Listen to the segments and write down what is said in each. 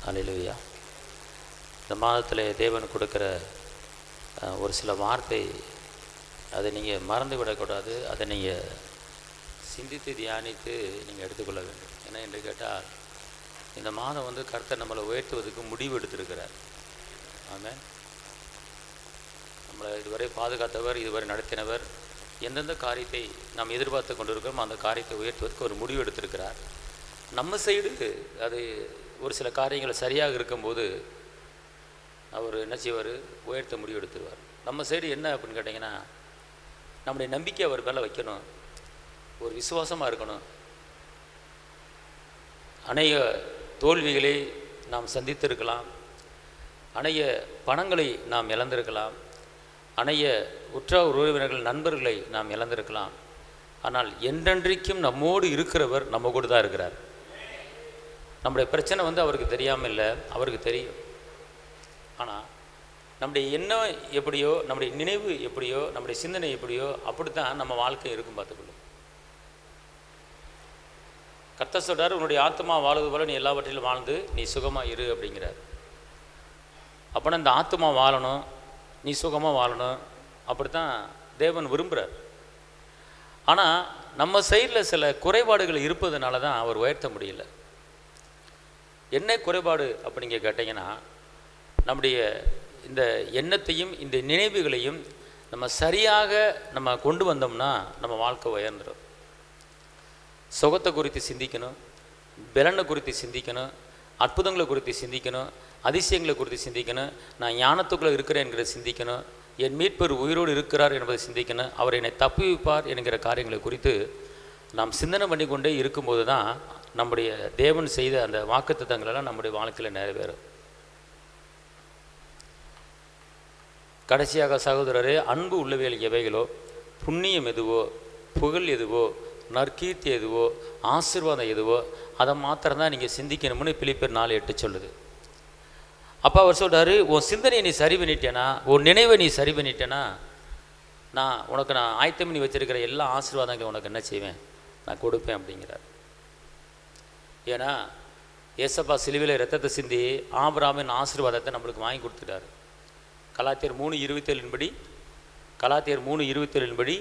அல்லேலூயா. இந்த மாதத்தில் தேவன் கொடுக்குற ஒரு சில வார்த்தை, அதை நீங்கள் மறந்து விடக்கூடாது. அதை நீங்கள் சிந்தித்து தியானித்து நீங்கள் எடுத்துக்கொள்ள வேண்டும். ஏன்னா என்று கேட்டால் இந்த மாதம் கர்த்தர் நம்மளை உயர்த்துவதற்கு முடிவு எடுத்திருக்கிறார். ஆமென். நம்மளை இதுவரை பாதுகாத்தவர், இதுவரை நடத்தினவர். எந்தெந்த காரியத்தை நாம் எதிர்பார்த்து கொண்டிருக்கிறோமோ அந்த காரியத்தை உயர்த்துவதற்கு ஒரு முடிவு எடுத்திருக்கிறார். நம்ம சைடு அது ஒரு சில காரியங்கள் சரியாக இருக்கும்போது அவர் என்ன செய்வார்? உயர்த்த முடிவு எடுத்துருவார். நம்ம சைடு என்ன அப்படின்னு கேட்டிங்கன்னா, நம்முடைய நம்பிக்கை அவர் மேலே வைக்கணும், ஒரு விசுவாசமாக இருக்கணும். அநேக தோல்விகளை நாம் சந்தித்திருக்கலாம், அநேக பணங்களை நாம் இழந்திருக்கலாம், அநேக உற்றார் உறவினர்கள் நண்பர்களை நாம் இழந்திருக்கலாம். ஆனால் என்றென்றைக்கும் நம்மோடு இருக்கிறவர் நம்ம கூட தான் இருக்கிறார். நம்முடைய பிரச்சனை அவருக்கு தெரியாமல் இல்லை, அவருக்கு தெரியும். ஆனால் நம்முடைய எண்ணம் எப்படியோ, நம்முடைய நினைவு எப்படியோ, நம்முடைய சிந்தனை எப்படியோ அப்படித்தான் நம்ம வாழ்க்கை இருக்கும். பார்த்துக்கொள்ளும். கர்த்தர் சொல்றார், உன்னுடைய ஆத்மா வாழ்வது போல நீ எல்லாவற்றிலும் வாழ்ந்து நீ சுகமாக இரு அப்படிங்கிறார். அப்போனா இந்த ஆத்மா வாழணும், நீ சுகமாக வாழணும், அப்படித்தான் தேவன் விரும்புகிறார். ஆனால் நம்ம சைடில் சில குறைபாடுகள் இருப்பதுனால தான் அவர் உயர்த்த முடியல. என்ன குறைபாடு அப்படிங்க கேட்டிங்கன்னா, நம்முடைய இந்த எண்ணத்தையும் இந்த நினைவுகளையும் நம்ம சரியாக நம்ம கொண்டு வந்தோம்னா நம்ம வாழ்க்கை உயர்ந்துடும். சுகத்தை குறித்து சிந்திக்கணும், பலனை குறித்து சிந்திக்கணும், அற்புதங்களை குறித்து சிந்திக்கணும், அதிசயங்களை குறித்து சிந்திக்கணும், நான் ஞானத்துக்குள்ளே இருக்கிறேன் என்கிறத சிந்திக்கணும், என் மீட்பர் உயிரோடு இருக்கிறார் என்பதை சிந்திக்கணும், அவர் என்னை தப்புவிப்பார் என்கிற காரியங்களை குறித்து நாம் சிந்தனை பண்ணி கொண்டே இருக்கும்போது தான் நம்முடைய தேவன் செய்த அந்த வாக்குத்தத்தங்களெல்லாம் நம்முடைய வாழ்க்கையில் நிறைவேறும். கடைசியாக சகோதரரே, அன்பு உள்ளவைகள் எவைகளோ, புண்ணியம் எதுவோ, புகழ் எதுவோ, நற்கீர்த்தி எதுவோ, ஆசீர்வாதம் எதுவோ, அதை மாத்திரம்தான் நீங்கள் சிந்திக்கணும்னு பிலிப்பியர் 4:8 சொல்லுது. அப்போ அவர் சொல்கிறாரு, உன் சிந்தனையை நீ சரி பண்ணிட்டேனா, உன் நினைவை நீ சரி பண்ணிட்டேனா, நான் ஆயத்தம் பண்ணி வச்சிருக்கிற எல்லா ஆசீர்வாதங்களும் உனக்கு என்ன செய்வேன்? நான் கொடுப்பேன் அப்படிங்கிறார். ஏன்னா ஏசப்பா சிலுவையில் ரத்தத்தை சிந்தி ஆபிரகாமின் ஆசீர்வாதத்தை நம்மளுக்கு வாங்கி கொடுத்துட்டாரு. கலாத்தியர் 3:27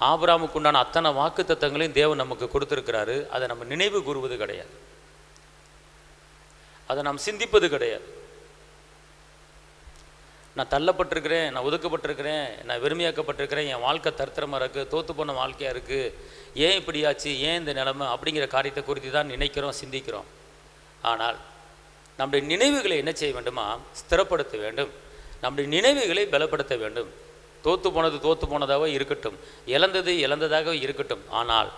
ஆபிரகாமுக்கு உண்டான அத்தனை வாக்கு தத்தங்களையும் தேவன் நமக்கு கொடுத்துருக்கிறாரு. அதை நம்ம நினைவு கூறுவது கிடையாது, அதை நாம் சிந்திப்பது கிடையாது. நான் தள்ளப்பட்டிருக்கிறேன், நான் ஒதுக்கப்பட்டிருக்கிறேன், நான் வெறுமையாக்கப்பட்டிருக்கிறேன், என் வாழ்க்கை தரித்திரமாக இருக்குது, தோற்று போன வாழ்க்கையாக இருக்குது, ஏன் இப்படியாச்சு, ஏன் இந்த நிலைமை அப்படிங்கிற காரியத்தை குறித்து தான் நினைக்கிறோம், சிந்திக்கிறோம். ஆனால் நம்முடைய நினைவுகளை என்ன செய்ய வேண்டுமா? ஸ்திரப்படுத்த வேண்டும். நம்முடைய நினைவுகளை பலப்படுத்த வேண்டும். தோற்று போனதாக இருக்கட்டும், இழந்ததாக இருக்கட்டும், ஆனால்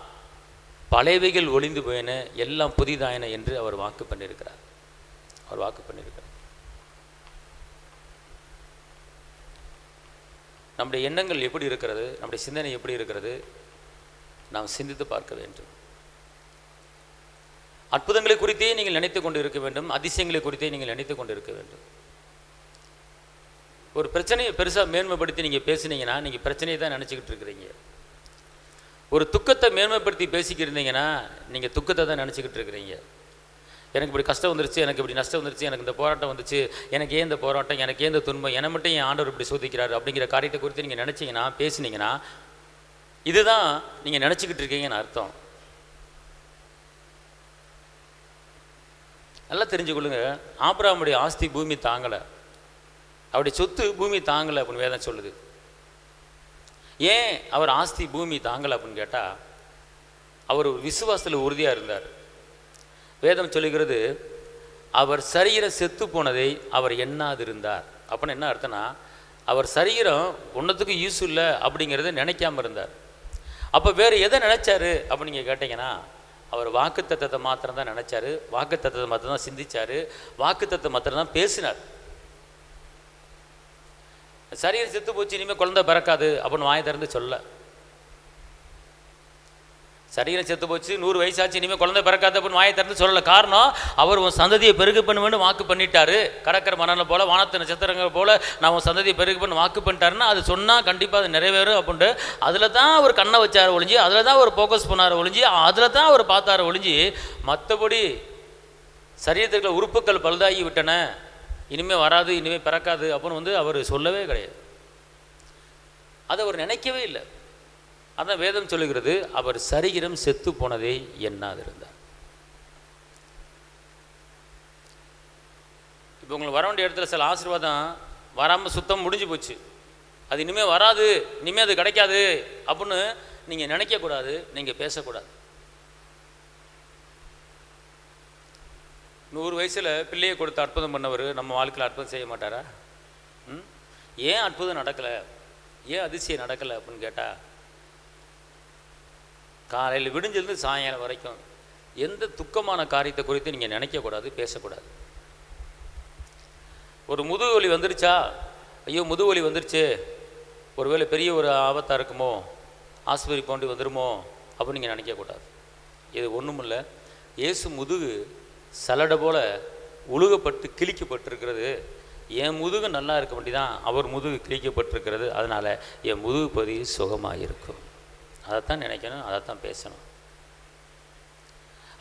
பழையவைகள் ஒளிந்து போயின, எல்லாம் புதிதாயின என்று அவர் வாக்கு பண்ணியிருக்கிறார். நம்முடைய எண்ணங்கள் எப்படி இருக்கிறது, நம்முடைய சிந்தனை எப்படி இருக்கிறது, நாம் சிந்தித்து பார்க்க வேண்டும். அற்புதங்களை குறித்தே நீங்கள் நினைத்து கொண்டு இருக்க வேண்டும், அதிசயங்களை குறித்தே நீங்கள் நினைத்து கொண்டு இருக்க வேண்டும். ஒரு பிரச்சனையை பெருசாக மேன்மைப்படுத்தி நீங்கள் பேசுனீங்கன்னா நீங்கள் பிரச்சனையை தான் நினச்சிக்கிட்டு இருக்கிறீங்க. ஒரு துக்கத்தை மேன்மைப்படுத்தி பேசிக்கிட்டு இருந்தீங்கன்னா நீங்கள் துக்கத்தை தான் நினச்சிக்கிட்டு இருக்கிறீங்க. எனக்கு இப்படி கஷ்டம் வந்துருச்சு, எனக்கு இப்படி நஷ்டம் வந்துருச்சு, எனக்கு இந்த போராட்டம் வந்துச்சு, எனக்கு ஏன் இந்த போராட்டம், எனக்கு ஏன் இந்த துன்பம், என்னை மட்டும் என் ஆண்டவர் இப்படி சோதிக்கிறாரு அப்படிங்கிற காரியத்தை குறித்து நீங்கள் நினச்சிங்கன்னா, பேசினீங்கன்னா, இதுதான் நீங்கள் நினச்சிக்கிட்டு இருக்கீங்கன்னு அர்த்தம். நல்லா தெரிஞ்சுக்கொள்ளுங்க, ஆபிரகாமுடைய ஆஸ்தி பூமி தாங்கலை, அவருடைய சொத்து பூமி தாங்கலை அப்படின்னு வேதம் சொல்லுது. ஏன் அவர் ஆஸ்தி பூமி தாங்கலை அப்படின்னு கேட்டால், அவர் விசுவாசத்தில் உறுதியாக இருந்தார். வேதம் சொல்லுகிறது, அவர் சரீரம் செத்து போனதை அவர் எண்ணாதிருந்தார். அப்படின்னு என்ன அர்த்தம்னா, அவர் சரீரம் ஒன்றத்துக்கு யூஸ் இல்லை அப்படிங்கிறத நினைக்காம இருந்தார். அப்போ வேறு எதை நினைச்சாரு அப்படின்னு நீங்கள் கேட்டிங்கன்னா, அவர் வாக்குத்தத்தத்தை மாத்திரம் தான் நினைச்சாரு, வாக்குத்தத்தத்தை மாத்திரம் தான் சிந்திச்சாரு, வாக்குத்தத்தை மாத்திரம் தான் பேசினார். சரீரம் செத்து போச்சு, இனிமேல் குழந்தை பிறக்காது அப்படின்னு வாயை திறந்து சொல்ல. சரீரம் செத்து போச்சு, 100 வயசாச்சு, இனிமேல் குழந்தை பிறக்காது அப்படின்னு வாயை திறந்து சொல்லலை. காரணம், அவர் உன் சந்ததியை பெருகு பண்ணுவேன்னு வாக்கு பண்ணிட்டாரு. கடற்கரை மணலை போல, வானத்து நட்சத்திரங்கள் போல நான் உன் சந்ததியை பெருகு பண்ணி வாக்கு பண்ணிட்டாருன்னா அது சொன்னால் கண்டிப்பாக அது நிறைவேறும் அப்படின்ட்டு அதில் தான் அவர் கண்ணை வச்சார் ஒழிஞ்சு, அதில் தான் அவர் ஃபோக்கஸ் பண்ணார் ஒழிஞ்சு, அதில் தான் அவர் பார்த்தார் ஒழிஞ்சு, மற்றபடி சரீரத்துக்குள்ள உறுப்புகள் பழுதாகி விட்டன, இனிமேல் வராது, இனிமேல் பிறக்காது அப்படின்னு அவர் சொல்லவே கிடையாது. அதை அவர் நினைக்கவே இல்லை. அதான் வேதம் சொல்லுகிறது, அவர் சரீரம் செத்து போனதே எண்ணாதிருந்தார். இப்போ உங்களுக்கு வர வேண்டிய இடத்துல சில ஆசீர்வாதம் வராமல் சுத்தம் முடிஞ்சு போச்சு, அது இனிமேல் வராது, இனிமேல் அது கிடைக்காது அப்படின்னு நீங்கள் நினைக்கக்கூடாது, நீங்கள் பேசக்கூடாது. 100 வயசில் பிள்ளையை கொடுத்து அற்புதம் பண்ணவர் நம்ம வாழ்க்கையில் அற்புதம் செய்ய மாட்டாரா? ஏன் அற்புதம் நடக்கலை, ஏன் அதிசயம் நடக்கலை அப்படின்னு கேட்டால், காலையில் விடிஞ்சிருந்து சாயங்காலம் வரைக்கும் எந்த துக்கமான காரியத்தை குறித்து நீங்கள் நினைக்கக்கூடாது, பேசக்கூடாது. ஒரு முதுகு வலி வந்துருச்சா, ஐயோ முதுகு வலி வந்துருச்சு, ஒருவேளை பெரிய ஒரு ஆபத்தாக இருக்குமோ, ஆஸ்பத்திரி போண்டு வந்துடுமோ அப்படின்னு நீங்கள் நினைக்கக்கூடாது. இது ஒன்றும் இல்லை, இயேசு முதுகு சலடை போல் உழுகப்பட்டு கிழிக்கப்பட்டிருக்கிறது. என் முதுகு நல்லா இருக்க வேண்டிதான் அவர் முதுகு கிழிக்கப்பட்டிருக்கிறது, அதனால் என் முதுகு பகுதி சுகமாக இருக்கும். அதைத்தான் நினைக்கணும், அதைத்தான் பேசணும்.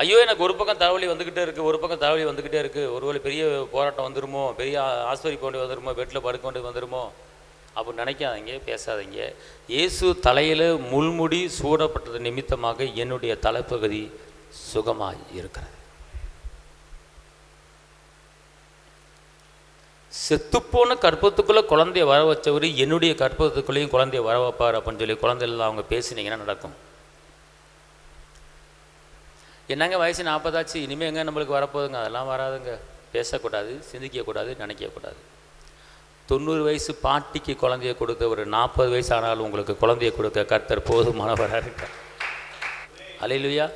ஐயோ எனக்கு ஒரு பக்கம் தலைவலி வந்துக்கிட்டே இருக்குது, ஒரு பக்கம் தலைவலி வந்துக்கிட்டே இருக்குது, ஒருவேளை பெரிய போராட்டம் வந்துடுமோ, பெரிய ஆஸ்பத்திரி போண்டி வந்துடுமோ, பெட்டில் படுக்க வேண்டியது வந்துடுமோ அப்படி நினைக்காதீங்க, பேசாதீங்க. இயேசு தலையில் முள்முடி சூடப்பட்டது நிமித்தமாக என்னுடைய தலைப்பகுதி சுகமாக இருக்கிறது. செத்துப்போன கற்பத்துக்குள்ளே குழந்தைய வர வச்சவர் என்னுடைய கற்பத்துக்குள்ளேயும் குழந்தைய வர வைப்பார் அப்படின்னு சொல்லி குழந்தைகள் அவங்க பேசினீங்கன்னா நடக்கும். என்னங்க வயசு 40 ஆச்சு, இனிமேல் எங்கே நம்மளுக்கு வரப்போகுதுங்க, அதெல்லாம் வராதுங்க. பேசக்கூடாது, சிந்திக்கக்கூடாது, நினைக்கக்கூடாது. 90 வயசு பாட்டிக்கு குழந்தைய கொடுத்த ஒரு 40 வயசு ஆனாலும் உங்களுக்கு குழந்தைய கொடுக்க கர்த்தர் போதுமானவராக இருக்கார். அல்லேலூயா.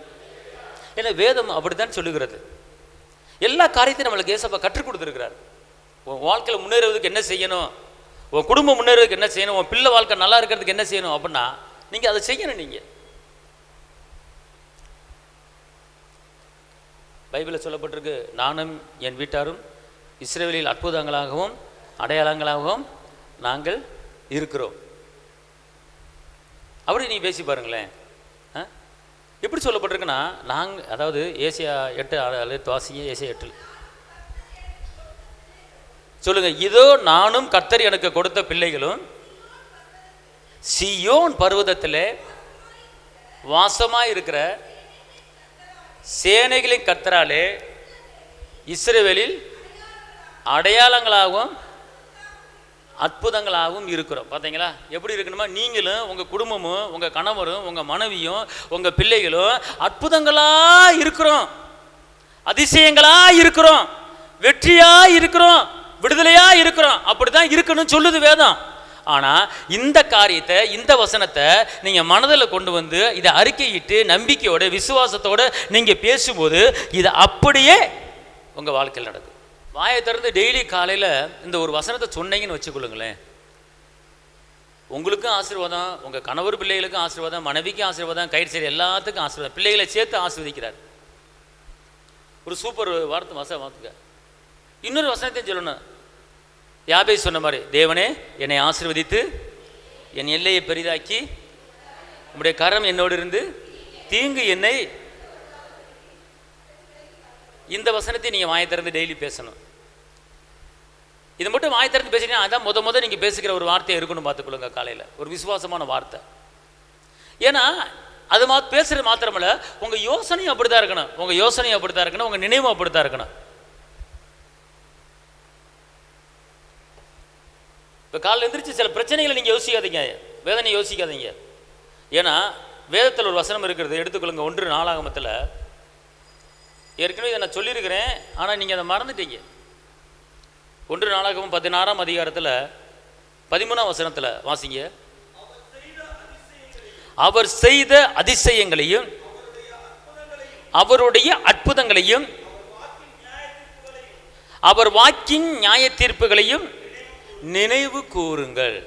ஏன்னா வேதம் அப்படித்தான் சொல்லுகிறது. எல்லா காரியத்தையும் நம்மளுக்கு ஏசப்பா கற்றுக் கொடுத்துருக்கிறார். உன் வாழ்க்கையில் முன்னேறுவதுக்கு என்ன செய்யணும், உன் குடும்பம் முன்னேறுவதுக்கு என்ன செய்யணும், உன் பிள்ளை வாழ்க்கை நல்லா இருக்கிறதுக்கு என்ன செய்யணும் அப்படின்னா நீங்கள் அதை செய்யணும். நீங்கள் பைபிளில் சொல்லப்பட்டிருக்கு, நானும் என் வீட்டாரும் இஸ்ரவேலில் அற்புதங்களாகவும் அடையாளங்களாகவும் நாங்கள் இருக்கிறோம். அப்படி நீங்கள் பேசி பாருங்களேன். எப்படி சொல்லப்பட்டிருக்குன்னா, நாங்கள் அதாவது ஏசியா 8 வாசிங்க, ஏசியா 8 சொல்லுங்க. இதோ நானும் கர்த்தர் எனக்கு கொடுத்த பிள்ளைகளும் சீயோன் பர்வதத்திலே வாசமாய் இருக்கிற சேனைகளின் கர்த்தராலே இஸ்ரவேலில் அடையாளங்களாகவும் அற்புதங்களாகவும் இருக்கிறோம். பார்த்தீங்களா எப்படி இருக்கணுமா? நீங்களும் உங்கள் குடும்பமும் உங்கள் கணவரும் உங்கள் மனைவியும் உங்கள் பிள்ளைகளும் அற்புதங்களாக இருக்கிறோம், அதிசயங்களாக இருக்கிறோம், வெற்றியாக இருக்கிறோம், விடுதலையாக இருக்கிறோம். அப்படி தான் இருக்கணும்னு சொல்லுது வேதம். ஆனால் இந்த காரியத்தை, இந்த வசனத்தை நீங்கள் மனதில் கொண்டு வந்து இதை அறிக்கையிட்டு நம்பிக்கையோட விசுவாசத்தோடு நீங்கள் பேசும்போது இது அப்படியே உங்கள் வாழ்க்கையில் நடக்கும். வாயை திறந்து டெய்லி காலையில் இந்த ஒரு வசனத்தை சொன்னீங்கன்னு வச்சுக்கொள்ளுங்களேன், உங்களுக்கும் ஆசீர்வாதம், உங்கள் கணவர் பிள்ளைகளுக்கும் ஆசீர்வாதம், மனைவிக்கும் ஆசீர்வாதம், கயிறு சரி எல்லாத்துக்கும் ஆசீர்வாதம், பிள்ளைகளை சேர்த்து ஆசீர்வதிக்கிறார். ஒரு சூப்பர் வார்த்தைங்க. இன்னொரு வசனத்தையும் சொல்லணும். யாபேஸ் சொன்ன மாதிரி, தேவனே என்னை ஆசீர்வதித்து என் எல்லையை பெரிதாக்கி உம்முடைய கரம் என்னோடு இருந்து தீங்கு என்னை. இந்த வசனத்தை நீங்கள் வாயை திறந்து டெய்லி பேசணும். இதை மட்டும் வாயை திறந்து பேசினீங்கன்னா அதான் முத நீங்கள் பேசுகிற ஒரு வார்த்தையை இருக்கணும். பார்த்துக்கொள்ளுங்க காலையில் ஒரு விசுவாசமான வார்த்தை. ஏன்னா அது பேசுகிறது மாத்திரமல்ல, உங்கள் யோசனையும் அப்படி தான் இருக்கணும், உங்கள் யோசனையும் அப்படி தான் இருக்கணும், உங்கள் நினைவும் அப்படி தான் இருக்கணும். இப்போ காலையில் எந்திரிச்சு சில பிரச்சனைகளை நீங்கள் யோசிக்காதீங்க, வேதனை யோசிக்காதீங்க. ஏன்னா வேதத்தில் ஒரு வசனம் இருக்கிறது, எடுத்துக்கொள்ளுங்க. 1 நாளாகமத்தில் ஏற்கனவே இதை நான் சொல்லியிருக்கிறேன், ஆனால் நீங்கள் அதை மறந்துட்டீங்க. 1 நாளாகமம் 16ஆம் அதிகாரத்தில் 13ஆம் வசனத்தில் வாசிங்க. அவர் செய்த அதிசயங்களையும் அவருடைய அற்புதங்களையும் அவர் வாக்கின் நியாய தீர்ப்புகளையும் நினைவு கூறுங்கள்.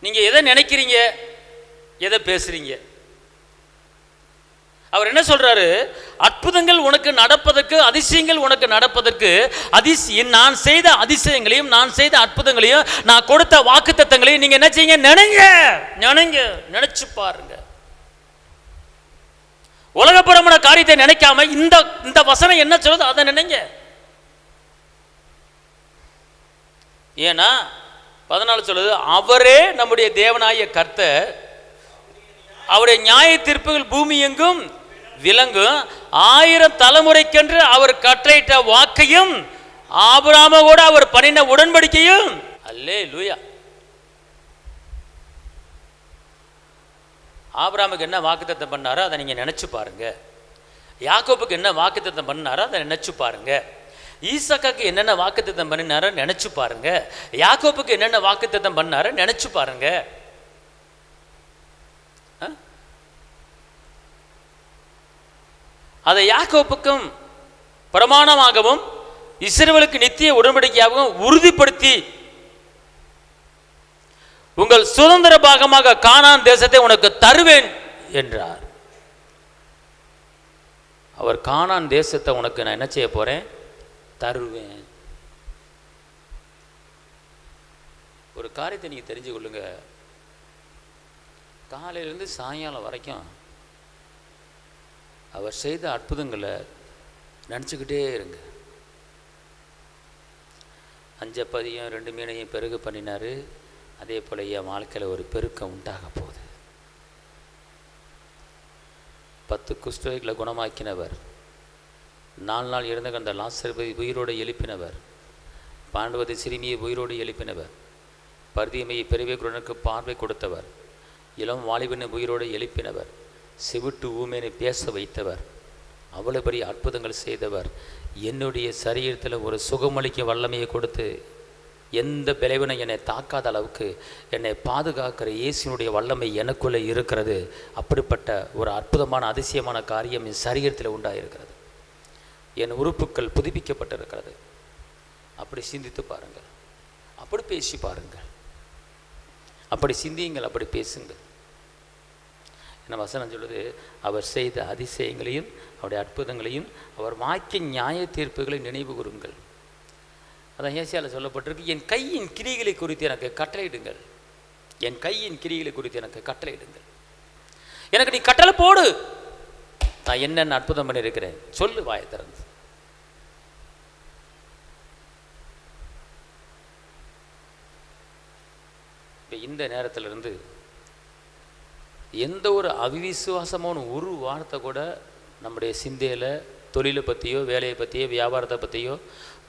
நீங்க எதை நினைக்கிறீங்க, எதை பேசுறீங்க? அவர் என்ன சொல்றாரு? அற்புதங்கள் உனக்கு நடப்பதற்கு, அதிசயங்கள் உனக்கு நடப்பதற்கு, நான் செய்த அதிசயங்களையும் நான் செய்த அற்புதங்களையும் நான் கொடுத்த வாக்குத்தத்தங்களையும் நீங்க என்ன செய்யுங்க? நினைச்சு பாருங்க. உலகப்புறமான காரியத்தை நினைக்காம இந்த வசனம் என்ன சொல்லுது அதை நினைங்க. ஏன்னா 14 சொல்லுது, அவரே நம்முடைய தேவனாகிய கர்த்தர், அவருடைய நியாய தீர்ப்புகள் பூமி எங்கும் விளங்கும், 1000 தலைமுறைக்கென்று அவர் கட்டளையிட்ட வாக்கையும் ஆபிரகாமோடு அவர் பண்ணின உடன்படிக்கையும். அல்லேலூயா. ஆபிரகாமுக்கு என்ன வாக்குத்தத்தம் பண்ணாரோ அதை நீங்க நினைச்சு பாருங்க. யாக்கோபுக்கு என்ன வாக்குத்தத்தம் பண்ணாரோ அதை நினைச்சு பாருங்க. ஈசாக்காக்கு என்னென்ன வாக்குத்தத்தம் பண்ணினாரோ நினைச்சு பாருங்க. யாக்கோபுக்கு என்னென்ன வாக்குத்தத்தம் பண்ணாரோ நினைச்சு பாருங்க. அதை யாக்கோபுக்கும் பிரமாணமாகவும் இஸ்ரவேலுக்கு நித்திய உடன்படிக்கையாகவும் உறுதிப்படுத்தி, உங்கள் சுதந்திர பாகமாக கானான் தேசத்தை உனக்கு தருவேன் என்றார். அவர் கானான் தேசத்தை உனக்கு நான் என்ன செய்ய போறேன்? தருவேன். ஒரு காரியத்தை நீங்க தெரிஞ்சு கொள்ளுங்க. காலையிலிருந்து சாயங்காலம் வரைக்கும் அவர் செய்த அற்புதங்களை நினச்சிக்கிட்டே இருங்க. 5 அப்பத்தையும் 2 மீனையும் பெருகு பண்ணினாரு. அதே போல என் வாழ்க்கையில் ஒரு பெருக்கம் உண்டாக போகுது. 10 குஷ்டரோகிகளை குணமாக்கினவர், 4 நாள் இறந்து கிடந்த லாசருவை உயிரோடு எழுப்பினவர், 12 சிறுமியை உயிரோடு எழுப்பினவர், பர்தியமையை பெருவே குருடனுக்கு பார்வை கொடுத்தவர், இளம் வாலிபனை உயிரோடு எழுப்பினவர், செவிட்டு ஊமையை பேச வைத்தவர், அவ்வளவு பெரிய அற்புதங்கள் செய்தவர், என்னுடைய சரீரத்தில் ஒரு சுகமளிக்க வல்லமையை கொடுத்து எந்த விளைவினை என்னை தாக்காத அளவுக்கு என்னை பாதுகாக்கிற இயேசுனுடைய வல்லமை எனக்குள்ளே இருக்கிறது. அப்படிப்பட்ட ஒரு அற்புதமான அதிசயமான காரியம் என் சரீரத்தில் உண்டாயிருக்கிறது. என் உறுப்புக்கள் புதுப்பிக்கப்பட்டிருக்கிறது. அப்படி சிந்தித்து பாருங்கள், அப்படி பேசி பாருங்கள், அப்படி சிந்தியுங்கள், அப்படி பேசுங்கள். என்ன வசனம் சொல்லுது? அவர் செய்த அதிசயங்களையும் அவருடைய அற்புதங்களையும் அவர் வாக்கிய நியாய தீர்ப்புகளை நினைவு கூறுங்கள். அதான் ஏசியாவில் சொல்லப்பட்டிருக்கு, என் கையின் கிரிகளை குறித்து எனக்கு கட்டளையிடுங்கள். என் கையின் கிரிகளை குறித்து எனக்கு கட்டளையிடுங்கள். எனக்கு நீ கட்டளை போடு, நான் என்னென்ன அற்புதம் பண்ணியிருக்கிறேன் சொல்லு, வாயை திறந்து. இப்போ இந்த நேரத்திலிருந்து எந்த ஒரு அவிசுவாசமான ஒரு வார்த்தை கூட நம்முடைய சிந்தையில் தொழிலை பற்றியோ, வேலையை பற்றியோ, வியாபாரத்தை பற்றியோ,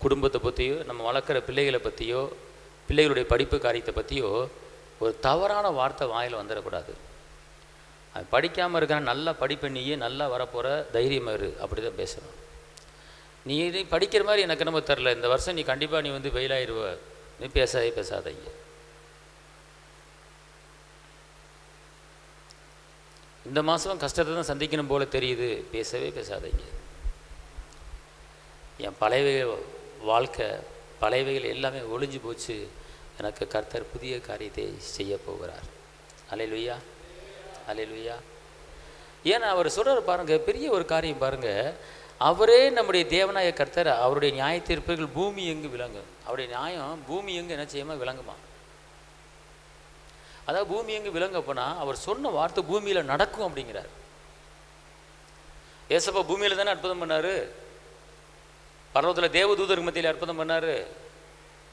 குடும்பத்தை பற்றியோ, நம்ம வளர்க்குற பிள்ளைகளை பற்றியோ, பிள்ளைகளுடைய படிப்பு காரியத்தை பற்றியோ ஒரு தவறான வார்த்தை வாயில் வந்துடக்கூடாது. அது படிக்காமல் இருக்கிற நல்லா படிப்பண்ணியே நல்லா வரப்போகிற தைரியமாக இரு, அப்படி தான் பேசணும். நீ படிக்கிற மாதிரி எனக்கு நம்ம தெரில, இந்த வருஷம் நீ கண்டிப்பாக நீ வந்து வெயிலாயிருவ, நீ பேசாதீங்க. இந்த மாதம் கஷ்டத்தை தான் சந்திக்கணும் போல தெரியுது, பேசாதீங்க. என் பழைய வாழ்க்கை, பழையவைகள் எல்லாமே ஒழிஞ்சு போச்சு, எனக்கு கர்த்தர் புதிய காரியத்தை செய்ய போகிறார். அல்லேலூயா, அல்லேலூயா. ஏன்னா அவர் சொல்கிறார் பாருங்க, பெரிய ஒரு காரியம் பாருங்க. அவரே நம்முடைய தேவனாய கர்த்தர், அவருடைய நியாய தீர்ப்புகள் பூமி எங்கு விளங்கும். அவருடைய நியாயம் பூமி எங்கு என்ன செய்யுமா? விளங்குமா. அதாவது பூமி எங்கு விளங்கப்போனா அவர் சொன்ன வார்த்தை பூமியில் நடக்கும் அப்படிங்கிறார். ஏசப்பா பூமியில் தானே அற்புதம் பண்ணாரு. பரலோகத்தில் தேவதூதருக்கு மத்தியில் அற்புதம் பண்ணாரு.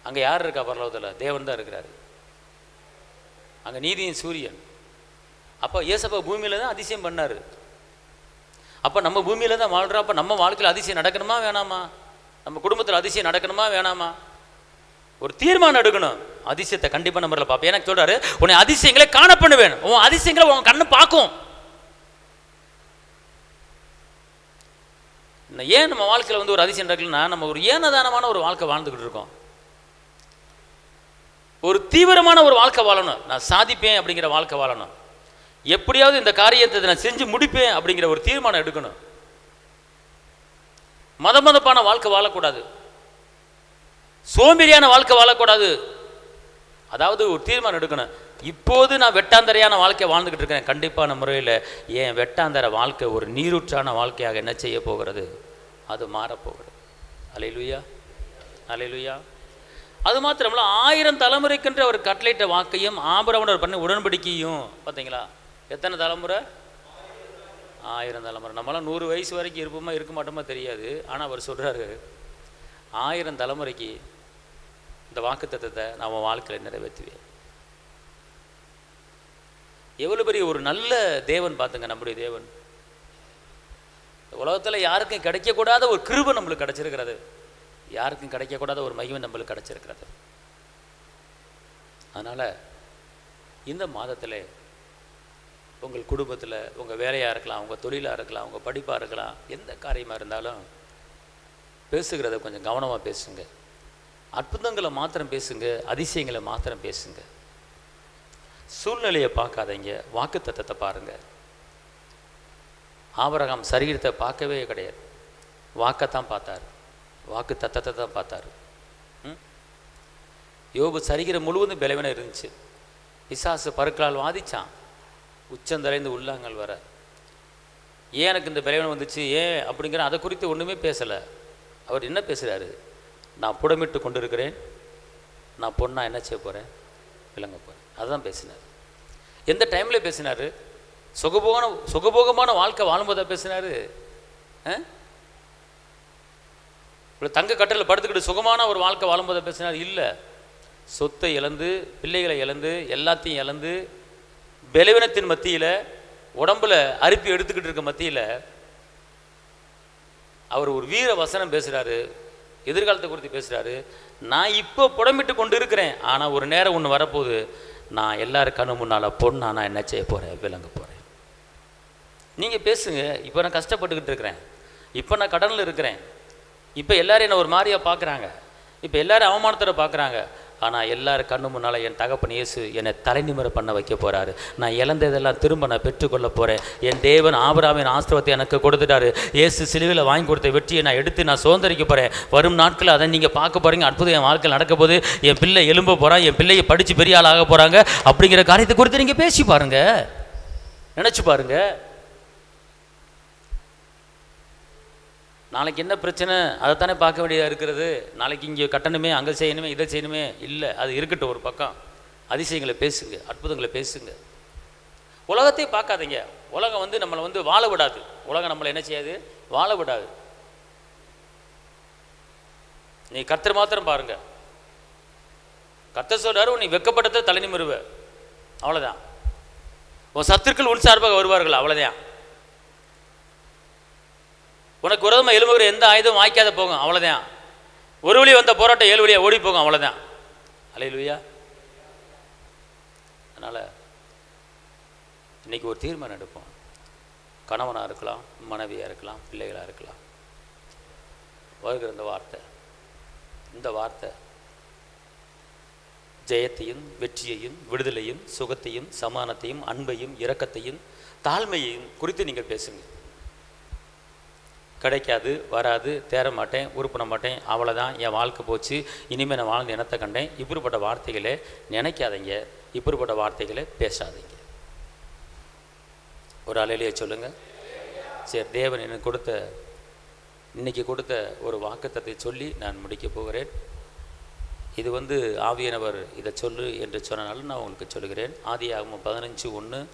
அங்கே யார் இருக்கா? பரலோகத்தில் தேவன் தான் இருக்கிறாரு. அங்கே நீதியின் சூரியன். அப்போ ஏசப்பா பூமியில் தான் அதிசயம் பண்ணார். அப்போ நம்ம பூமியில் தான் வாழ்கிறோம். அப்போ நம்ம வாழ்க்கையில் அதிசயம் நடக்கணுமா வேணாமா? நம்ம குடும்பத்தில் அதிசயம் நடக்கணுமா வேணாமா? ஒரு தீர்மானம் எடுக்கணும். அதிசயத்தை கண்டிப்பாக நம்பரில் பார்ப்பேன். எனக்கு சொல்கிறாரு, உன்னை அதிசயங்களை காண பண்ணுவேன். உன் அதிசயங்களை உன் கண்ணு பார்க்கும். ஏன் நம்ம வாழ்க்கையில் வந்து ஒரு அதிசயம் நடக்கலன்னா, நம்ம ஒரு ஏனதானமான ஒரு வாழ்க்கை வாழ்ந்துக்கிட்டு இருக்கோம். ஒரு தீவிரமான ஒரு வாழ்க்கை வாழணும். நான் சாதிப்பேன் அப்படிங்கிற வாழ்க்கை வாழணும். எப்படியாவது இந்த காரியத்தை நான் செஞ்சு முடிப்பேன் அப்படிங்கிற ஒரு தீர்மானம் எடுக்கணும். மதப்பான வாழ்க்கை வாழக்கூடாது. சோம்பேறியான வாழ்க்கை வாழக்கூடாது. அதாவது ஒரு தீர்மானம் எடுக்கணும். இப்போது நான் வெட்டாந்தரையான வாழ்க்கையை வாழ்ந்துக்கிட்டு இருக்கேன். கண்டிப்பான முறையில் என் வெட்டாந்தர வாழ்க்கை ஒரு நீரூற்றான வாழ்க்கையாக என்ன செய்ய போகிறது? அது மாறப்போகிறது. அல்லேலூயா, அல்லேலூயா. அது மாத்திரமல்ல, 1000 தலைமுறைக்குன்ற ஒரு கட்டளையிட்ட வாக்கையும் ஆபிரகாமோடு பண்ண உடன்படிக்கையும் பார்த்தீங்களா? எத்தனை தலைமுறை? 1000 தலைமுறை. நம்மளாம் 100 வயசு வரைக்கும் இருப்போமா இருக்க மாட்டோமா தெரியாது. ஆனால் அவர் சொல்கிறாரு, 1000 தலைமுறைக்கு இந்த வாக்குத்தத்தத்தை நம்ம வாழ்க்கையில் நிறைவேற்றுவேன். எவ்வளோ பெரிய ஒரு நல்ல தேவன் பார்த்துங்க நம்முடைய தேவன். உலகத்தில் யாருக்கும் கிடைக்கக்கூடாத ஒரு கிருபை நம்மளுக்கு கிடைச்சிருக்கிறது. யாருக்கும் கிடைக்கக்கூடாத ஒரு மகிமை நம்மளுக்கு கிடைச்சிருக்கிறது. அதனால் இந்த மாதத்தில் உங்கள் குடும்பத்தில், உங்கள் வேலையாக இருக்கலாம், உங்கள் தொழிலாக இருக்கலாம், உங்கள் படிப்பாக இருக்கலாம், எந்த காரியமாக இருந்தாலும் பேசுகிறத கொஞ்சம் கவனமாக பேசுங்க. அற்புதங்களை மாத்திரம் பேசுங்க, அதிசயங்களை மாத்திரம் பேசுங்க. சூழ்நிலையை பார்க்காதீங்க, வாக்கு தத்தத்தை பாருங்கள். ஆபிரகாம் சரீரத்தை பார்க்கவே கிடையாது, வாக்கைத்தான் பார்த்தார், வாக்கு தத்தத்தை தான் பார்த்தார். யோபு சரீரம் முழுவதும் பலவீனம் இருந்துச்சு. பிசாசு பருக்களால் வாதிச்சான், உச்சந்தலைந்து உள்ளாங்கள் வர. ஏன் எனக்கு இந்த பலவீனம் வந்துச்சு, ஏன் அப்படிங்கிற அதை குறித்து ஒன்றுமே பேசலை. அவர் என்ன பேசுகிறாரு? நான் புடமிட்டு கொண்டு இருக்கிறேன், நான் பொண்ணா என்ன செய்ய போகிறேன், விளங்க போகிறேன். அதுதான் பேசினார். எந்த டைமில் பேசினார்? சுகபோகமான வாழ்க்கை வாழும்போதா பேசினார்? இவ்வளோ தங்க கட்டலில் படுத்துக்கிட்டு சுகமான ஒரு வாழ்க்கை வாழும்போதா பேசினார்? இல்லை. சொத்தை இழந்து, பிள்ளைகளை இழந்து, எல்லாத்தையும் இழந்து, பலவீனத்தின் மத்தியில், உடம்புல அரிப்பி எடுத்துக்கிட்டு இருக்க மத்தியில் அவர் ஒரு வீர வசனம் பேசுகிறாரு. எதிர்காலத்தை குறித்து பேசுகிறாரு. நான் இப்போ புடமிட்டு கொண்டு இருக்கிறேன், ஆனால் ஒரு நேரம் ஒன்று வரப்போகுது, நான் எல்லாரும் கண்ணு முன்னால் பொண்ணா நான் என்ன செய்ய போகிறேன், விளங்க போகிறேன். நீங்கள் பேசுங்க. இப்போ நான் கஷ்டப்பட்டுக்கிட்டு இருக்கிறேன், இப்போ நான் கடனில் இருக்கிறேன், இப்போ எல்லோரும் என்னை ஒரு மாதிரியாக பார்க்குறாங்க, இப்போ எல்லோரும் அவமானத்தோட பார்க்குறாங்க, ஆனால் எல்லாரும் கண்ணு முன்னால் என் தகப்பன் இயேசு என்னை தலைநிமிர பண்ண வைக்க போகிறாரு. நான் இழந்ததெல்லாம் திரும்ப நான் பெற்றுக்கொள்ள போகிறேன். என் தேவன் ஆபிரகாமின் ஆசீர்வாதத்தை எனக்கு கொடுத்துட்டாரு. இயேசு சிலுவையில் வாங்கி கொடுத்த வெற்றியை நான் எடுத்து நான் சுதந்திரிக்க போகிறேன். வரும் நாட்களில் அதை நீங்கள் பார்க்க போகிறீங்க. அற்புதம் என் வாழ்க்கையில் நடக்க போது. என் பிள்ளை எலும்ப போகிறான், என் பிள்ளையை படித்து பெரிய ஆள் ஆக போகிறாங்க. அப்படிங்கிற காரியத்தை குறித்து நீங்கள் பேசி பாருங்கள், நினச்சி பாருங்கள். நாளைக்கு என்ன பிரச்சனை அதைத்தானே பார்க்க வேண்டியதாக இருக்கிறது. நாளைக்கு இங்கே கட்டணுமே, அங்கே செய்யணுமே, இதை செய்யணுமே, இல்லை, அது இருக்கட்டும் ஒரு பக்கம். அதிசயங்களை பேசுங்க, அற்புதங்களை பேசுங்க. உலகத்தையும் பார்க்காதீங்க. உலகம் நம்மளை வாழ விடாது. உலகம் நம்மளை என்ன செய்யாது? வாழ விடாது. நீ கர்த்தர் மாத்திரம் பாருங்க. கர்த்தர் சொல்றாரு, நீ வெக்கப்பட்டதை தலை நிமிருவ, அவ்வளோதான். உன் சத்துருக்கள் உன் சார்பாக வருவார்கள், அவ்வளோதான். உனக்கு விரோதமாக எழும்புகிற எந்த ஆயுதம் வாய்க்காத போகும், அவ்வளோதான். ஒரு வழி வந்த போராட்டம் 7 வழியாக ஓடி போகும், அவ்வளோதான். அல்லேலூயா. அதனால் இன்றைக்கி ஒரு தீர்மானம் எடுப்போம். கணவனாக இருக்கலாம், மனைவியாக இருக்கலாம், பிள்ளைகளாக இருக்கலாம். வருகிற இந்த வார்த்தை ஜெயத்தையும் வெற்றியையும் விடுதலையும் சுகத்தையும் சமானத்தையும் அன்பையும் இரக்கத்தையும் தாழ்மையையும் குறித்து நீங்கள் பேசுங்க. கிடைக்காது, வராது, தேர மாட்டேன், உருப்பிட மாட்டேன், அவ்வளோதான், என் வாழ்க்கை போச்சு, இனிமேல் நான் வாழ்ந்து இனத்தை கண்டேன், இப்படிப்பட்ட வார்த்தைகளை நினைக்காதீங்க, இப்படிப்பட்ட வார்த்தைகளை பேசாதீங்க. ஒரு அலையிலேயே சொல்லுங்கள். சரி, தேவன் எனக்கு இன்னைக்கு கொடுத்த ஒரு வாக்குத்தத்தை சொல்லி நான் முடிக்க போகிறேன். இது ஆவியானவர் இதை சொல்லு என்று சொன்னனால நான் உங்களுக்கு சொல்லுகிறேன். ஆதியாகமம் 15:1.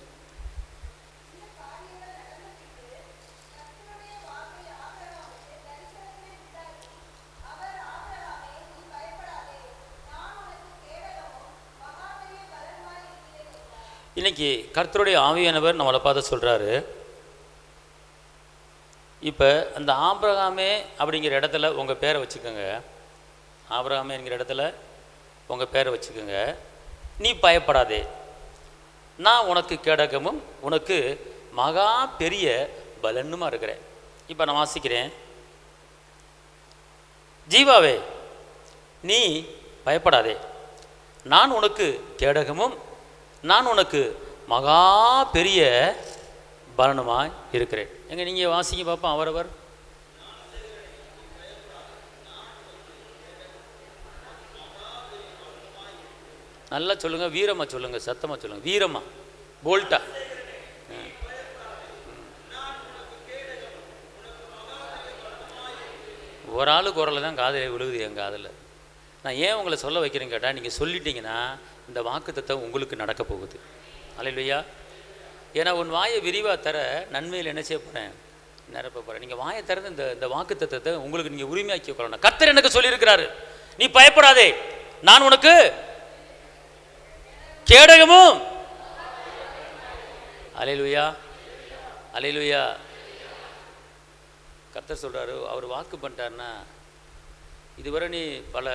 இன்னைக்கு கர்த்தருடைய ஆவியானவர் நம்மளை பார்த்து சொல்கிறாரு, இப்போ அந்த ஆபிரகாமே அப்படிங்கிற இடத்துல உங்கள் பேரை வச்சுக்கோங்க. ஆபிரகாமே என்கிற இடத்துல உங்கள் பேரை வச்சுக்கோங்க. நீ பயப்படாதே, நான் உனக்கு கேடகமும் உனக்கு மகா பெரிய பலனுமா இருக்கிறேன். இப்போ நான் வாசிக்கிறேன். ஜீவாவே, நீ பயப்படாதே, நான் உனக்கு கேடகமும் நான் உனக்கு மகா பெரிய பலனுமாய் இருக்கிறேன். எங்க நீங்கள் வாசிங்க பார்ப்போம். அவரவர் நல்லா சொல்லுங்க, வீரமா சொல்லுங்க, சத்தமா சொல்லுங்க, வீரமா போல்ட்டா. ஒரு ஆளு குரலில் தான் காதில் விழுகுது என் காதில். நான் ஏன் உங்களை சொல்ல வைக்கிறேன்னு கேட்டால், நீங்கள் சொல்லிட்டீங்கன்னா இந்த வாக்குத்தத்தம் உங்களுக்கு நடக்க போகுது. அல்லேலூயா. ஏன்னா உன் வாயை விரிவாக தர நன்மையில் என்ன செய்ய போகிறேன், நிரப்ப போகிறேன். நீங்கள் வாயை திறந்து இந்த வாக்குத்தத்தத்தை உங்களுக்கு நீங்கள் உரிமையாக்கி கொள்ளணும். கர்த்தர் எனக்கு சொல்லியிருக்கிறாரு, நீ பயப்படாதே, நான் உனக்கு கேடகமும். அல்லேலூயா, அல்லேலூயா. கர்த்தர் சொல்கிறாரு, அவர் வாக்கு பண்ணிட்டாருன்னா, இதுவரை நீ பல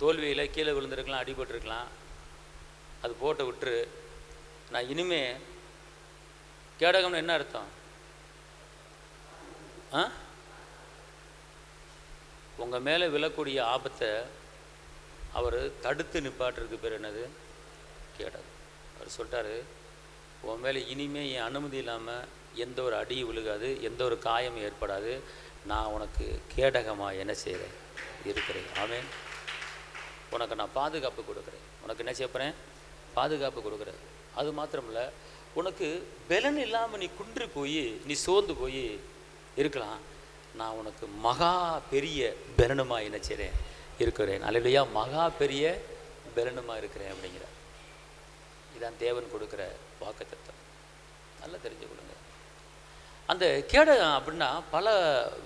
தோல்வியில் கீழே விழுந்திருக்கலாம், அடிபட்டிருக்கலாம், அது போட்ட விட்டுரு. நான் இனிமே கேடகம்னு என்ன அர்த்தம்? உங்கள் மேலே விழக்கூடிய ஆபத்தை அவர் தடுத்து நிப்பாட்டுறதுக்கு பேர் என்னது? கேடகம். அவர் சொல்லிட்டாரு, உன் மேலே இனிமே என் அனுமதி இல்லாமல் எந்த ஒரு அடி விழுகாது, எந்த ஒரு காயம் ஏற்படாது. நான் உனக்கு கேடகமாக என்ன செய்கிறேன், இருக்கிறேன். ஆமென். உனக்கு நான் பாதுகாப்பு கொடுக்குறேன். உனக்கு என்ன செய்ய போகிறேன்? பாதுகாப்பு கொடுக்குறேன். அது மாத்திரமில்ல, உனக்கு பலன் இல்லாமல் நீ குன்றி போய் நீ சோர்ந்து போய் இருக்கலாம், நான் உனக்கு மகா பெரிய பலனுமாக என்ன செய்கிறேன், இருக்கிறேன். அல்லேலூயா. மகா பெரிய பலனுமாக இருக்கிறேன் அப்படிங்கிற இதான் தேவன் கொடுக்குற வாக்குத்தத்தம். நல்லா தெரிஞ்சு கொடுங்க. அந்த கேடகம் அப்படின்னா பல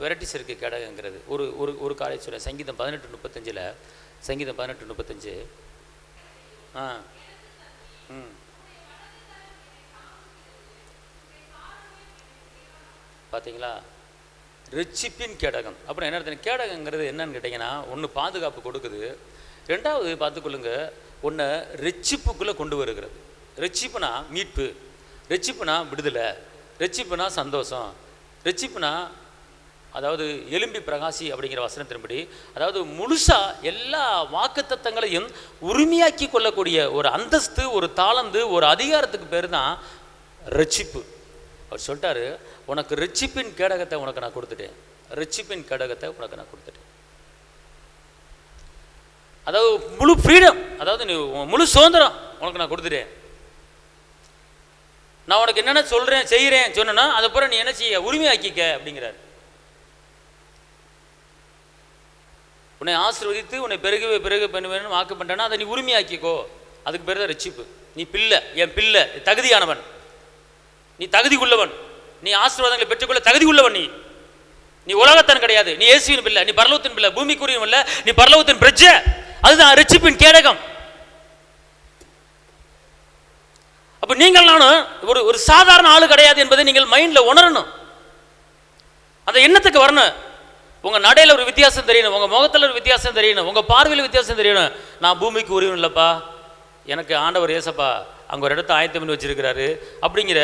வெரைட்டிஸ் இருக்குது. கேடகங்கிறது ஒரு ஒரு ஒரு காலேஜ் சொல்ல சங்கீதம் 18:35, சங்கீதம் 18:35. பார்த்தீங்களா? ரட்சிப்பின் கேடகம். அப்புறம் என்ன அர்த்தம்? கேடகங்கிறது என்னன்னு கேட்டிங்கன்னா, ஒன்று பாதுகாப்பு கொடுக்குது, ரெண்டாவது பார்த்துக்கொள்ளுங்க, ஒன்று ரட்சிப்புக்குள்ளே கொண்டு வருகிறது. ரட்சிப்புனா மீட்பு, ரட்சிப்புனா விடுதலை, ரட்சிப்புனா சந்தோஷம், ரட்சிப்புனா அதாவது எலும்பி பிரகாசி அப்படிங்கிற வசனத்தின்படி, அதாவது முழுசாக எல்லா வாக்குத்தத்தங்களையும் உரிமையாக்கி கொள்ளக்கூடிய ஒரு அந்தஸ்து, ஒரு தாளந்து, ஒரு அதிகாரத்துக்கு பேர் தான் ரட்சிப்பு. அவர் சொல்லிட்டாரு, உனக்கு ரட்சிப்பின் கேடகத்தை உனக்கு நான் கொடுத்துட்டேன். ரட்சிப்பின் கேடகத்தை உனக்கு நான் கொடுத்துட்டேன். அதாவது முழு ஃப்ரீடம், அதாவது நீ முழு சுதந்திரம் உனக்கு நான் கொடுத்துட்டேன். நான் உனக்கு என்னென்ன சொல்கிறேன் செய்கிறேன் சொன்னா அதை பூரா நீ என்ன செய்ய, உரிமையாக்கிக்க அப்படிங்கிறார். உன்னை ஆசீர்வதித்து உன்னை பிறகு பண்ணுவேன்னு வாக்கு பண்ணிட்டேன்னா அதை நீ உரிமையாக்கிக்கோ. அதுக்கு பேர் தான் ரட்சிப்பு. நீ பிள்ளை, என் பிள்ளை, தகுதியானவன், நீ தகுதி உள்ளவன், நீ ஆசீர்வாதங்களை பெற்றுக்கொள்ள தகுதி உள்ளவன். நீ உலகத்தன் கிடையாது, நீ இயேசுவின் பிள்ளை, நீ பரலோகத்தின் பிள்ளை, பூமிக்குரியவன் இல்லை, நீ பரலோகத்தின் பிரஜை. அதுதான் ரட்சிப்பின் கேடகம். அப்ப நீங்கள் நானும் ஒரு சாதாரண ஆளு கிடையாது என்பதை நீங்கள் மைண்ட்ல உணரணும். அந்த எண்ணத்துக்கு வரணும். உங்க நடையில ஒரு வித்தியாசம் தெரியணும், உங்க முகத்துல ஒரு வித்தியாசம் தெரியணும், உங்க பார்வையில் வித்தியாசம் தெரியணும். நான் பூமிக்கு உரியவன் இல்லப்பா, எனக்கு ஆண்டவர் ஏசப்பா அங்க ஒரு இடத்த ஆயத்தம் பண்ணி வச்சிருக்கிறாரு அப்படிங்கிற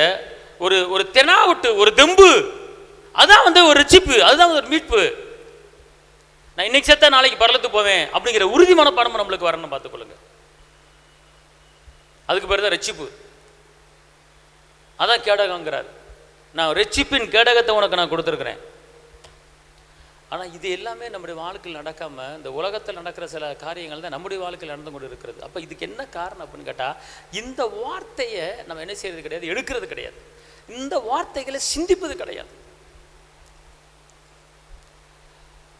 ஒரு தெனாவட்டு, ஒரு தெம்பு, அதான் ஒரு ரட்சிப்பு, அதுதான் ஒரு மீட்பு. நான் இன்னைக்கு செத்தா நாளைக்கு பரலத்துக்கு போவேன் அப்படிங்கிற உறுதி மனப்பாடம் நம்மளுக்கு வரணும். பார்த்துக்கொள்ளுங்க. அதுக்கு பேர் தான் ரட்சிப்பு. அதான் கேடகங்கிறார். நான் ரட்சிப்பின் கேடகத்தை உனக்கு நான் கொடுத்துருக்கிறேன். ஆனால் இது எல்லாமே நம்முடைய வாழ்க்கையில் நடக்காமல் இந்த உலகத்தில் நடக்கிற சில காரியங்கள் தான் நம்முடைய வாழ்க்கையில் நடந்து கொண்டு இருக்கிறது. அப்போ இதுக்கு என்ன காரணம் அப்படின்னு கேட்டால், இந்த வார்த்தையை நம்ம என்ன செய்யறது கிடையாது, எடுக்கிறது கிடையாது, இந்த வார்த்தைகளை சிந்திப்பது கிடையாது.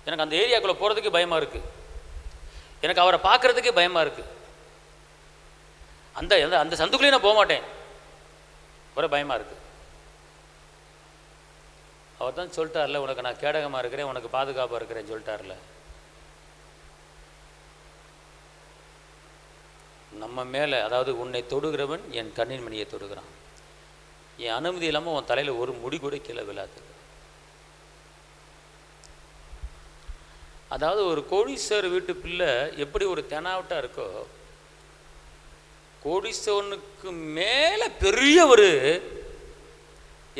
எனக்கு அந்த ஏரியாக்குள்ளே போகிறதுக்கு பயமாக இருக்குது, எனக்கு அவரை பார்க்குறதுக்கு பயமாக இருக்குது, அந்த அந்த சந்துக்குள்ளேயே நான் போக மாட்டேன், ஒரே பயமாக இருக்குது. அவர் தான் சொல்லிட்டார்ல, உனக்கு நான் கேடகமாக இருக்கிறேன், உனக்கு பாதுகாப்பாக இருக்கிறேன்னு சொல்லிட்டார்ல. நம்ம மேலே, அதாவது உன்னை தொடுகிறவன் என் கண்ணின் மணியை தொடுகிறான், என் அனுமதி இல்லாமல் உன் தலையில் ஒரு முடி கூட கீழே விழாது. அதாவது ஒரு கோடீஸ்வரர் வீட்டு பிள்ளை எப்படி ஒரு தெனாவட்டாக இருக்கோ, கோடீஸ்வரனுக்கு மேலே பெரிய ஒரு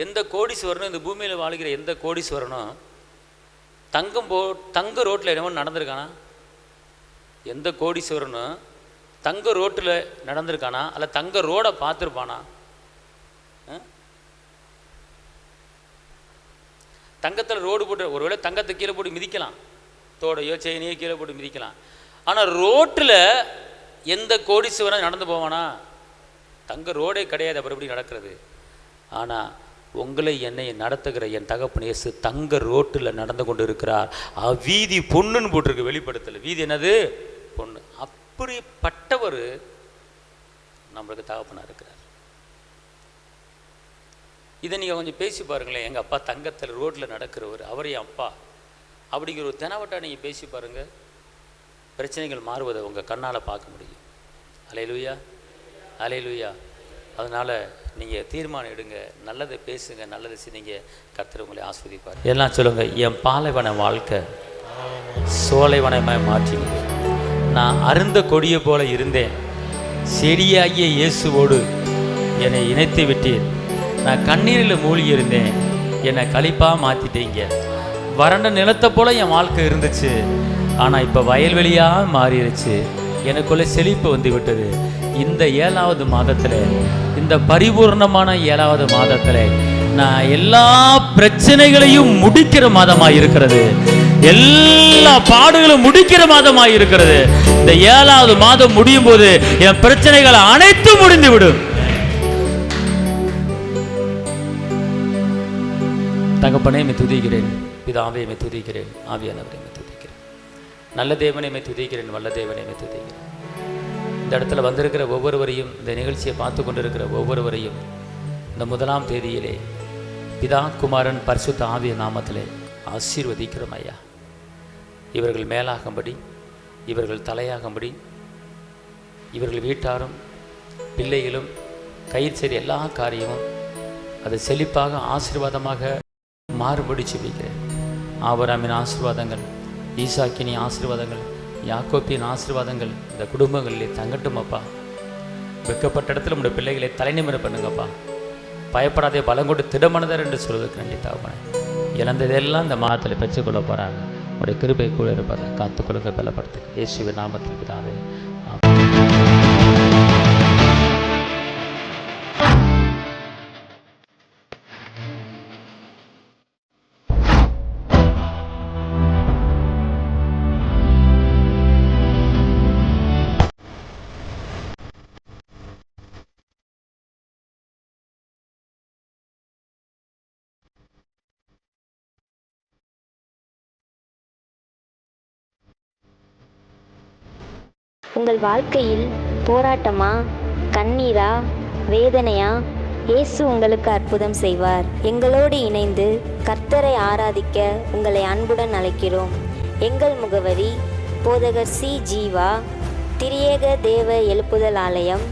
எந்த கோடீஸ்வரனும், இந்த பூமியில் வாழ்கிற எந்த கோடீஸ்வரனும் தங்க ரோட்டில் என்னமோ நடந்திருக்கானா? எந்த கோடீஸ்வரனும் தங்க ரோட்டில் நடந்திருக்கானா? அல்ல தங்க ரோடை பார்த்துருப்பானா? தங்கத்தில் ரோடு போட்டு, ஒருவேளை தங்கத்தை கீழே போட்டு மிதிக்கலாம், தோடையோ செயினையோ கீழே போட்டு மிதிக்கலாம். ஆனால் ரோட்டில் எந்த கோடீஸ்வரன் நடந்து போவானா? தங்க ரோடே கிடையாது, அப்புறம் எப்படி நடக்கிறது? ஆனால் உங்களை என்னை நடத்துகிற என் தகப்பன் இயேசு தங்க ரோட்டில் நடந்து கொண்டு இருக்கிறார். வீதி பொண்ணுன்னு போட்டிருக்கு வெளிப்படுத்தல. வீதி என்னது? பொண்ணு. அப்படிப்பட்டவர் நம்மளுக்கு தகப்பனாக இருக்கிறார். இதை நீங்கள் கொஞ்சம் பேசி பாருங்களேன். எங்கள் அப்பா தங்கத்தில் ரோட்டில் நடக்கிறவர், அவர் என் அப்பா அப்படிங்கிற ஒரு தெனாவட்டா நீங்கள் பேசி பாருங்கள். பிரச்சனைகள் மாறுவதை உங்கள் கண்ணால் பார்க்க முடியும். அல்லேலூயா, அல்லேலூயா. அதனால் நீங்கள் தீர்மானம் எடுங்க, நல்லதை பேசுங்க, நல்லதை செய்யுங்க. கர்த்தர் உங்களை ஆஸ்வதிப்பார். எல்லாம் சொல்லுங்கள், என் பாலைவன வாழ்க்கை சோலைவனமாக மாற்றிங்க. நான் அருந்த கொடியை போல இருந்தேன், செடியாகிய இயேசுவோடு என்னை இணைத்து விட்டீர். நான் கண்ணீரில் மூழ்கி இருந்தேன், என்னை களிப்பாக மாற்றிட்டீங்க. வறண்ட நிலத்தை போல என் வாழ்க்கை இருந்துச்சு, ஆனால் இப்போ வயல்வெளியாக மாறிடுச்சு. எனக்குள்ளே செழிப்பு வந்து விட்டது. இந்த 7வது மாதத்தில், இந்த பரிபூர்ணமான 7வது மாதத்தில் நான் எல்லா பிரச்சனைகளையும் முடிக்கிற மாதமாக இருக்கிறது. எல்லா பாடுகளும் முடிக்கிற மாதமாக இருக்கிறது. இந்த 7வது மாதம் முடியும் போது என் பிரச்சனைகள் அனைத்தும் முடிந்து விடும். தகப்பனே மை துதிக்கிறேன், பிதாவே மை துதிக்கிறேன், ஆவியானவரை மை துதிக்கிறேன், நல்ல தேவனை மை துதிக்கிறேன், வல்ல தேவனை மை துதிக்கிறேன். இந்த இடத்துல வந்திருக்கிற ஒவ்வொருவரையும், இந்த நிகழ்ச்சியை பார்த்து கொண்டிருக்கிற ஒவ்வொருவரையும் இந்த 1ஆம் தேதியிலே பிதா குமாரன் பரிசுத்த ஆவிய நாமத்திலே ஆசீர்வதிக்கிறோம் ஐயா. இவர்கள் மேலாகும்படி, இவர்கள் தலையாகும்படி, இவர்கள் வீட்டாரும் பிள்ளைகளும் கயிறு சரி எல்லா காரியமும் அது செழிப்பாக ஆசீர்வாதமாக மாறுபடி செபிக்கிறேன். ஆபிரகாமின் ஆசீர்வாதங்கள், ஈசாக்கின் ஆசீர்வாதங்கள், யாக்கோப்பின் ஆசீர்வாதங்கள் இந்த குடும்பங்களிலே தங்கட்டும் அப்பா. வெக்கப்பட்ட இடத்துல நம்முடைய பிள்ளைகளை தலைநிமிர பண்ணுங்கப்பா. பயப்படாதே, பலம் கொண்டு திடமனதர் என்று சொல்வதற்கு நன்றி தகப்பனே. இழந்ததெல்லாம் இந்த மாதத்தில் பெற்றுக்கொள்ள போகிறாங்க. உடைய கிருபை கூட இருப்பதை காத்துக்கொள்ளுங்க, பலப்படுத்துங்க. இயேசுவின் நாமத்தில் பிதாவே. உங்கள் வாழ்க்கையில் போராட்டமா, கண்ணீரா, வேதனையா? இயேசு உங்களுக்கு அற்புதம் செய்வார். எங்களோடு இணைந்து கர்த்தரை ஆராதிக்க உங்களை அன்புடன் அழைக்கிறோம். எங்கள் முகவரி: போதகர் சி. ஜீவா, திரியேக தேவ எழுப்புதல் ஆலயம்,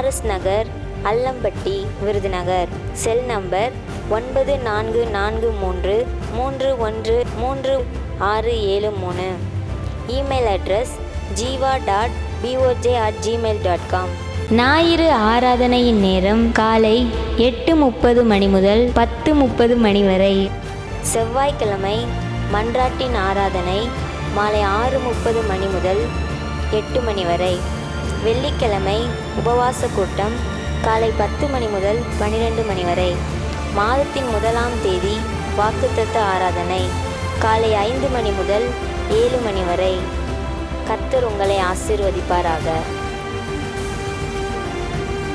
RS Nagar, Allampatti, Virudhunagar. Cell number 9443313673. Email address jiva.boj@gmail.com. ஞாயிறு ஆராதனையின் நேரம் காலை 8:30 மணி முதல் 10:30 மணி வரை. செவ்வாய்க்கிழமை மன்றாட்டின் ஆராதனை மாலை 6:30 மணி முதல் 8 மணி வரை. வெள்ளிக்கிழமை உபவாச கூட்டம் காலை 10 மணி முதல் 12 மணி வரை. மாதத்தின் 1ஆம் தேதி வாக்குத்தத்த ஆராதனை காலை 5 மணி முதல் 7 மணி வரை. கர்த்தர் உங்களை ஆசீர்வதிப்பாராக.